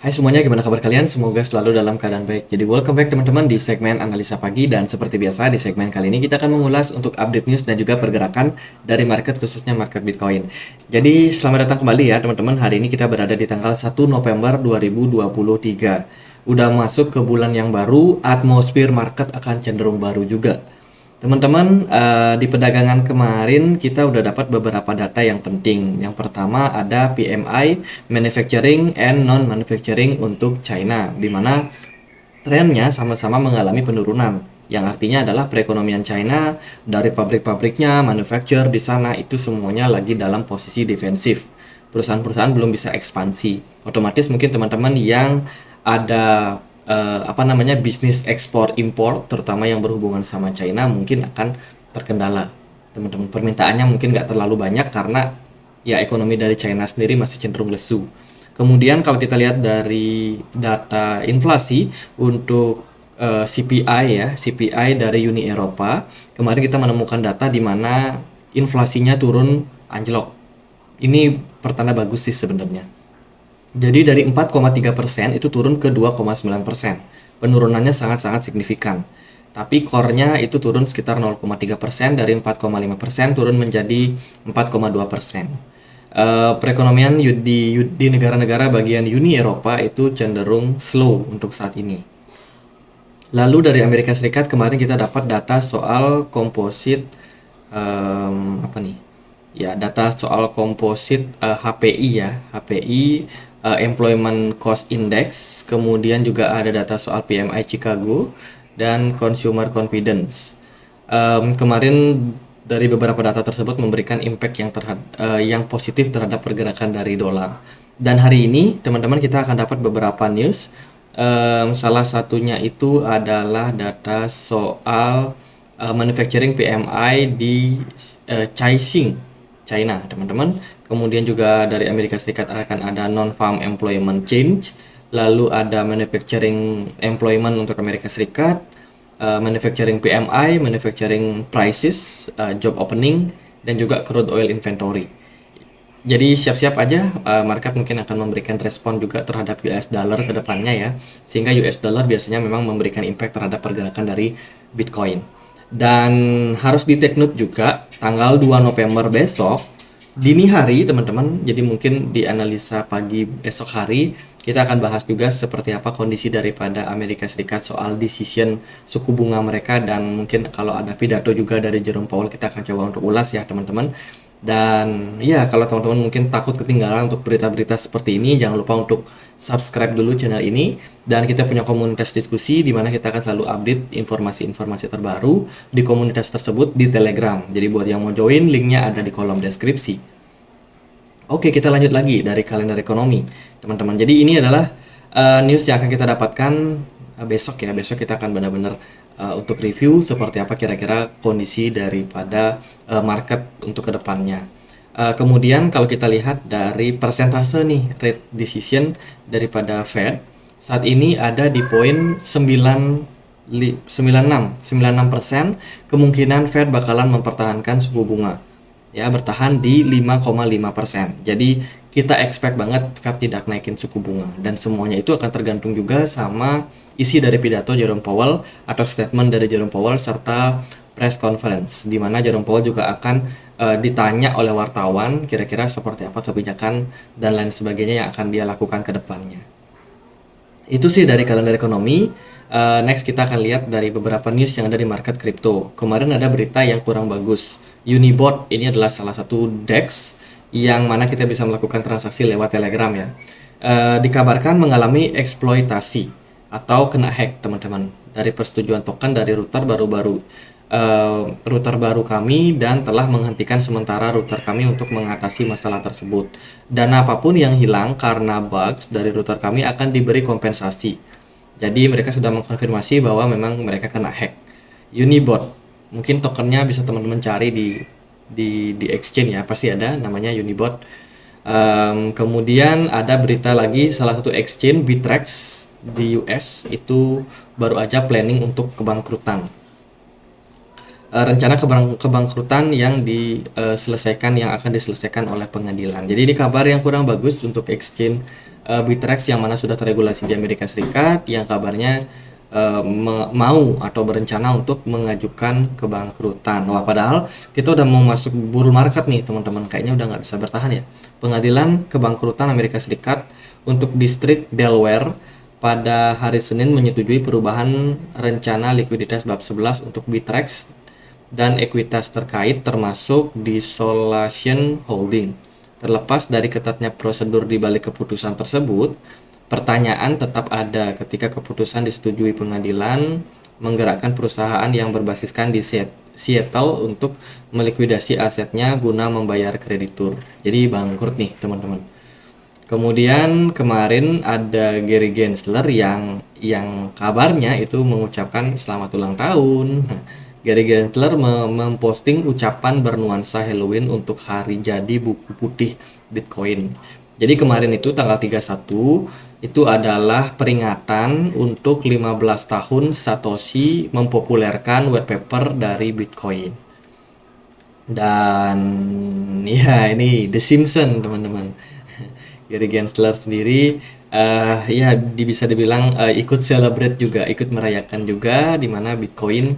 Hai semuanya, gimana kabar kalian? Semoga selalu dalam keadaan baik. Jadi welcome back teman-teman di segmen analisa pagi, dan seperti biasa di segmen kali ini kita akan mengulas untuk update news dan juga pergerakan dari market, khususnya market Bitcoin. Jadi selamat datang kembali ya teman-teman. Hari ini kita berada di tanggal 1 November 2023. Udah masuk ke bulan yang baru, atmosfer market akan cenderung baru juga. Teman-teman, di perdagangan kemarin kita udah dapat beberapa data yang penting. Yang pertama ada PMI Manufacturing and Non-Manufacturing untuk China, di mana trennya sama-sama mengalami penurunan. Yang artinya adalah perekonomian China dari pabrik-pabriknya, manufacture di sana itu semuanya lagi dalam posisi defensif. Perusahaan-perusahaan belum bisa ekspansi. Otomatis mungkin teman-teman yang ada bisnis ekspor impor terutama yang berhubungan sama China mungkin akan terkendala. Teman-teman, permintaannya mungkin nggak terlalu banyak karena ya ekonomi dari China sendiri masih cenderung lesu. Kemudian kalau kita lihat dari data inflasi untuk CPI ya, CPI dari Uni Eropa, kemarin kita menemukan data di mana inflasinya turun anjlok. Ini pertanda bagus sih sebenarnya. Jadi dari 4,3% itu turun ke 2,9%. Penurunannya sangat-sangat signifikan. Tapi core-nya itu turun sekitar 0,3%, dari 4,5% turun menjadi 4,2%. Perekonomian di negara-negara bagian Uni Eropa itu cenderung slow untuk saat ini. Lalu dari Amerika Serikat kemarin kita dapat data soal komposit apa nih? Ya, data soal komposit HPI ya, HPI Employment Cost Index, kemudian juga ada data soal PMI Chicago dan Consumer Confidence. Kemarin dari beberapa data tersebut memberikan impact yang positif terhadap pergerakan dari dolar. Dan hari ini teman-teman kita akan dapat beberapa news. Salah satunya itu adalah data soal manufacturing PMI di Caixin, China, teman-teman. Kemudian juga dari Amerika Serikat akan ada non-farm employment change, lalu ada manufacturing employment untuk Amerika Serikat, manufacturing PMI, manufacturing prices, job opening, dan juga crude oil inventory. Jadi siap-siap aja, market mungkin akan memberikan respon juga terhadap US dollar ke depannya ya. Sehingga US dollar biasanya memang memberikan impact terhadap pergerakan dari Bitcoin. Dan harus di take note juga tanggal 2 November besok dini hari teman-teman. Jadi mungkin di analisa pagi esok hari kita akan bahas juga seperti apa kondisi daripada Amerika Serikat soal decision suku bunga mereka, dan mungkin kalau ada pidato juga dari Jerome Powell kita akan coba untuk ulas ya teman-teman. Dan ya, kalau teman-teman mungkin takut ketinggalan untuk berita-berita seperti ini, jangan lupa untuk subscribe dulu channel ini. Dan kita punya komunitas diskusi di mana kita akan selalu update informasi-informasi terbaru di komunitas tersebut di Telegram. Jadi buat yang mau join, linknya ada di kolom deskripsi. Oke, kita lanjut lagi dari kalender ekonomi, teman-teman. Jadi ini adalah news yang akan kita dapatkan besok ya. Besok kita akan benar-benar untuk review seperti apa kira-kira kondisi daripada market untuk kedepannya. Kemudian kalau kita lihat dari persentase nih rate decision daripada Fed saat ini ada di poin 96%, kemungkinan Fed bakalan mempertahankan suku bunga ya, bertahan di 5,5%. Jadi kita expect banget Fed tidak naikin suku bunga, dan semuanya itu akan tergantung juga sama isi dari pidato Jerome Powell atau statement dari Jerome Powell serta press conference, di mana Jerome Powell juga akan ditanya oleh wartawan kira-kira seperti apa kebijakan dan lain sebagainya yang akan dia lakukan ke depannya. Itu sih dari kalender ekonomi. Next kita akan lihat dari beberapa news yang ada di market crypto. Kemarin ada berita yang kurang bagus. Unibot ini adalah salah satu DEX yang mana kita bisa melakukan transaksi lewat Telegram ya. Dikabarkan mengalami eksploitasi atau kena hack teman-teman dari persetujuan token dari router baru kami, dan telah menghentikan sementara router kami untuk mengatasi masalah tersebut. Dana apapun yang hilang karena bugs dari router kami akan diberi kompensasi. Jadi mereka sudah mengkonfirmasi bahwa memang mereka kena hack. Unibot, mungkin tokennya bisa teman-teman cari di exchange ya, pasti ada namanya Unibot. Kemudian ada berita lagi, salah satu exchange Bittrex di US itu baru aja planning untuk kebangkrutan. Rencana kebangkrutan yang akan diselesaikan oleh pengadilan. Jadi ini kabar yang kurang bagus untuk exchange Bittrex yang mana sudah terregulasi di Amerika Serikat, yang kabarnya mau atau berencana untuk mengajukan kebangkrutan. Wah, padahal kita udah mau masuk bull market nih teman-teman, kayaknya udah nggak bisa bertahan ya. Pengadilan Kebangkrutan Amerika Serikat untuk distrik Delaware pada hari Senin menyetujui perubahan rencana likuiditas bab 11 untuk Bittrex dan ekuitas terkait termasuk dissolution holding. Terlepas dari ketatnya prosedur di balik keputusan tersebut, pertanyaan tetap ada ketika keputusan disetujui pengadilan menggerakkan perusahaan yang berbasiskan di Seattle untuk melikuidasi asetnya guna membayar kreditur. Jadi bangkrut nih teman-teman. Kemudian kemarin ada Gary Gensler yang kabarnya itu mengucapkan selamat ulang tahun. Gary Gensler memposting ucapan bernuansa Halloween untuk hari jadi buku putih Bitcoin. Jadi kemarin itu tanggal 31 itu adalah peringatan untuk 15 tahun Satoshi mempopulerkan white paper dari Bitcoin. Dan ya ini The Simpsons teman-teman. Gary Gensler sendiri ya bisa dibilang ikut celebrate juga, ikut merayakan juga di mana Bitcoin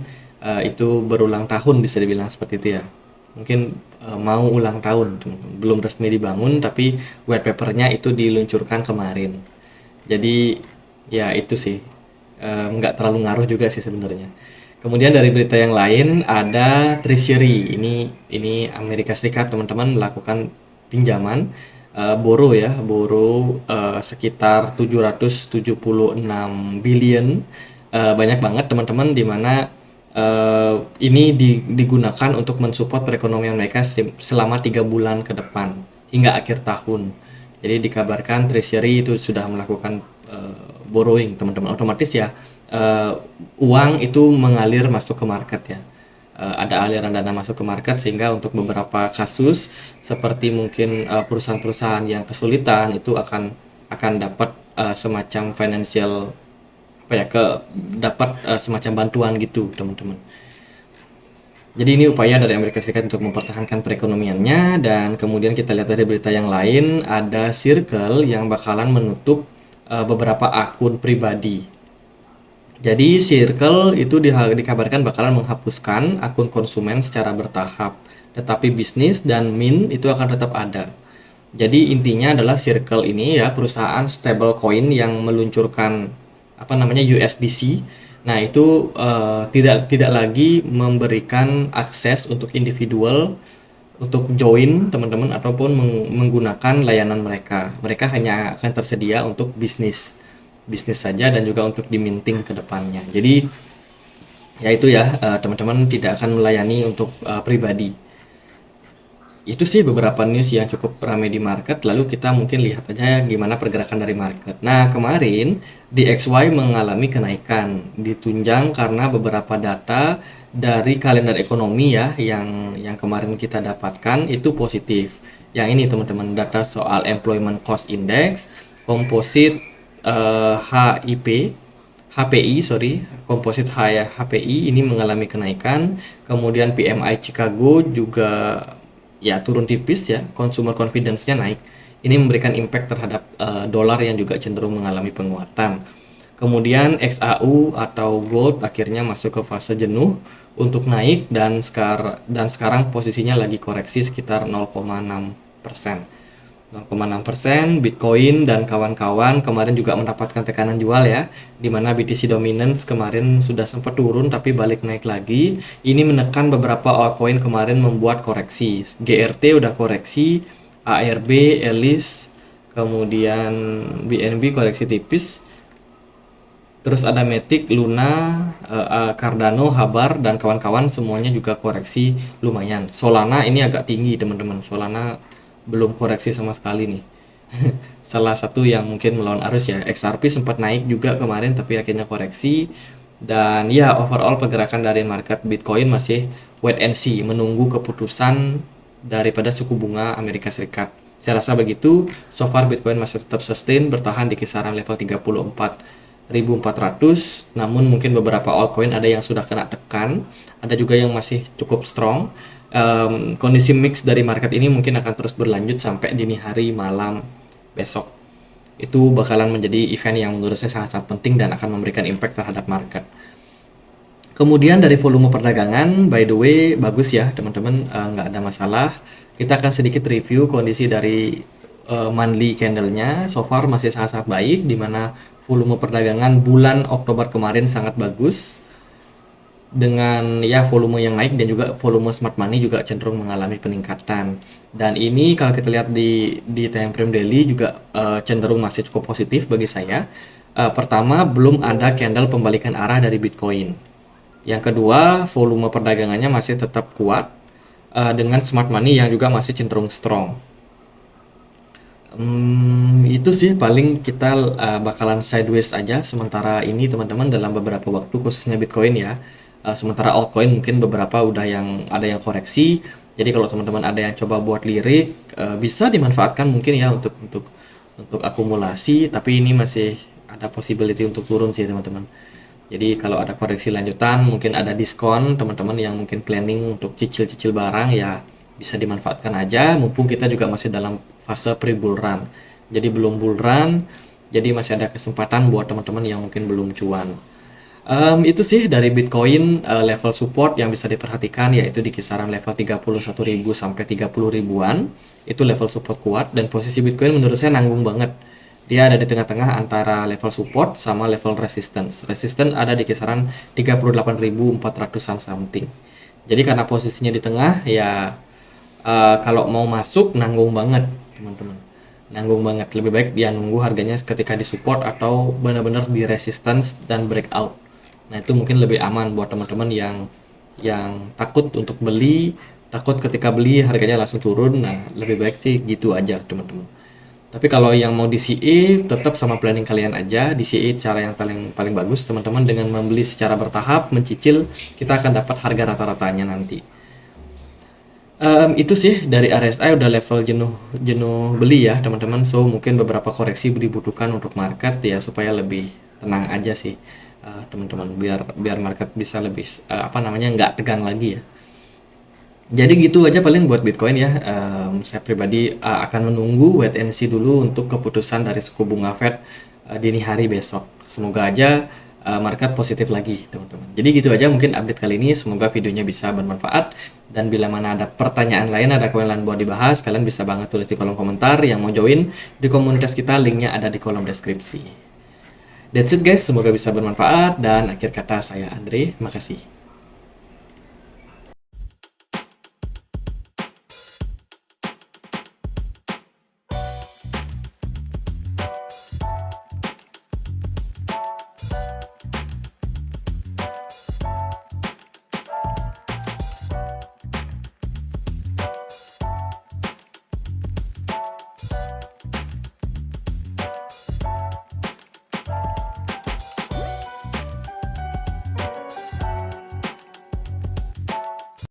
itu berulang tahun, bisa dibilang seperti itu ya. Mungkin mau ulang tahun, belum resmi dibangun tapi white papernya itu diluncurkan kemarin. Jadi ya itu sih nggak terlalu ngaruh juga sih sebenarnya. Kemudian dari berita yang lain ada Treasury, ini Amerika Serikat teman-teman melakukan pinjaman borrow sekitar 776 billion, banyak banget teman-teman, di mana ini digunakan untuk mensupport perekonomian mereka selama 3 bulan ke depan hingga akhir tahun. Jadi dikabarkan Treasury itu sudah melakukan borrowing teman-teman, otomatis ya uang itu mengalir masuk ke market ya. Ada aliran dana masuk ke market sehingga untuk beberapa kasus seperti mungkin perusahaan-perusahaan yang kesulitan itu akan dapat semacam financial dapat semacam bantuan gitu teman-teman. Jadi ini upaya dari Amerika Serikat untuk mempertahankan perekonomiannya. Dan kemudian kita lihat dari berita yang lain ada Circle yang bakalan menutup beberapa akun pribadi. Jadi Circle itu dikabarkan bakalan menghapuskan akun konsumen secara bertahap, tetapi bisnis dan mint itu akan tetap ada. Jadi intinya adalah Circle ini ya perusahaan stablecoin yang meluncurkan USDC. Nah itu tidak lagi memberikan akses untuk individual untuk join teman-teman ataupun menggunakan layanan mereka. Mereka hanya akan tersedia untuk bisnis saja dan juga untuk diminting ke depannya. Jadi ya itu ya teman-teman tidak akan melayani untuk pribadi. Itu sih beberapa news yang cukup ramai di market. Lalu kita mungkin lihat aja gimana pergerakan dari market. Nah kemarin DXY mengalami kenaikan ditunjang karena beberapa data dari kalender ekonomi ya yang kemarin kita dapatkan itu positif. Yang ini teman-teman, data soal Employment Cost Index, Composite Composite HPI ini mengalami kenaikan. Kemudian PMI Chicago juga ya turun tipis ya, consumer confidence-nya naik. Ini memberikan impact terhadap dolar yang juga cenderung mengalami penguatan. Kemudian XAU atau gold akhirnya masuk ke fase jenuh untuk naik dan sekarang posisinya lagi koreksi sekitar 0,6%. Bitcoin dan kawan-kawan kemarin juga mendapatkan tekanan jual ya, dimana BTC dominance kemarin sudah sempat turun tapi balik naik lagi. Ini menekan beberapa altcoin kemarin membuat koreksi. GRT udah koreksi, ARB, Elis, kemudian BNB koreksi tipis. Terus ada Matic, Luna, Cardano, Habar dan kawan-kawan semuanya juga koreksi lumayan. Solana ini agak tinggi teman-teman. Solana belum koreksi sama sekali nih. Salah satu yang mungkin melawan arus ya. XRP sempat naik juga kemarin tapi akhirnya koreksi. Dan ya overall pergerakan dari market Bitcoin masih wait and see, menunggu keputusan daripada suku bunga Amerika Serikat. Saya rasa begitu. So far Bitcoin masih tetap sustain bertahan di kisaran level 34.400. Namun mungkin beberapa altcoin ada yang sudah kena tekan, ada juga yang masih cukup strong. Kondisi mix dari market ini mungkin akan terus berlanjut sampai dini hari malam besok. Itu bakalan menjadi event yang menurut saya sangat-sangat penting dan akan memberikan impact terhadap market. Kemudian dari volume perdagangan, by the way, bagus ya teman-teman, nggak ada masalah. Kita akan sedikit review kondisi dari monthly candle-nya. So far masih sangat-sangat baik, di mana volume perdagangan bulan Oktober kemarin sangat bagus dengan ya volume yang naik, dan juga volume smart money juga cenderung mengalami peningkatan. Dan ini kalau kita lihat di time frame daily juga cenderung masih cukup positif bagi saya. Pertama, belum ada candle pembalikan arah dari Bitcoin. Yang kedua, volume perdagangannya masih tetap kuat dengan smart money yang juga masih cenderung strong. Itu sih paling kita bakalan sideways aja sementara ini teman-teman dalam beberapa waktu, khususnya Bitcoin ya. Sementara altcoin mungkin beberapa udah yang ada yang koreksi. Jadi kalau teman-teman ada yang coba buat lirik, bisa dimanfaatkan mungkin ya untuk akumulasi, tapi ini masih ada possibility untuk turun sih teman-teman. Jadi kalau ada koreksi lanjutan, mungkin ada diskon, teman-teman yang mungkin planning untuk cicil-cicil barang ya bisa dimanfaatkan aja, mumpung kita juga masih dalam fase pre-bull run. Jadi belum bull run, jadi masih ada kesempatan buat teman-teman yang mungkin belum cuan. Itu sih dari Bitcoin. Level support yang bisa diperhatikan yaitu di kisaran level 31.000 sampai 30 ribuan. Itu level support kuat, dan posisi Bitcoin menurut saya nanggung banget. Dia ada di tengah-tengah antara level support sama level resistance. Resistance ada di kisaran 38.400-an something. Jadi karena posisinya di tengah ya, kalau mau masuk nanggung banget teman-teman. Nanggung banget. Lebih baik dia nunggu harganya ketika di support atau benar-benar di resistance dan breakout. Nah, itu mungkin lebih aman buat teman-teman yang takut untuk beli, takut ketika beli harganya langsung turun. Nah, lebih baik sih gitu aja teman-teman. Tapi kalau yang mau DCA, tetap sama planning kalian aja. DCA cara yang paling bagus teman-teman, dengan membeli secara bertahap, mencicil, kita akan dapat harga rata-ratanya nanti. Itu sih dari RSI udah level jenuh beli ya teman-teman. So mungkin beberapa koreksi dibutuhkan untuk market ya, supaya lebih tenang aja sih teman-teman, biar market bisa lebih nggak tegang lagi ya. Jadi gitu aja paling buat Bitcoin ya. Saya pribadi akan menunggu wait and see dulu untuk keputusan dari suku bunga Fed dini hari besok. Semoga aja market positif lagi teman-teman. Jadi gitu aja mungkin update kali ini. Semoga videonya bisa bermanfaat. Dan bila mana ada pertanyaan lain, ada koin lain buat dibahas, kalian bisa banget tulis di kolom komentar. Yang mau join di komunitas kita, linknya ada di kolom deskripsi. That's it guys, semoga bisa bermanfaat. Dan akhir kata saya Andre, makasih.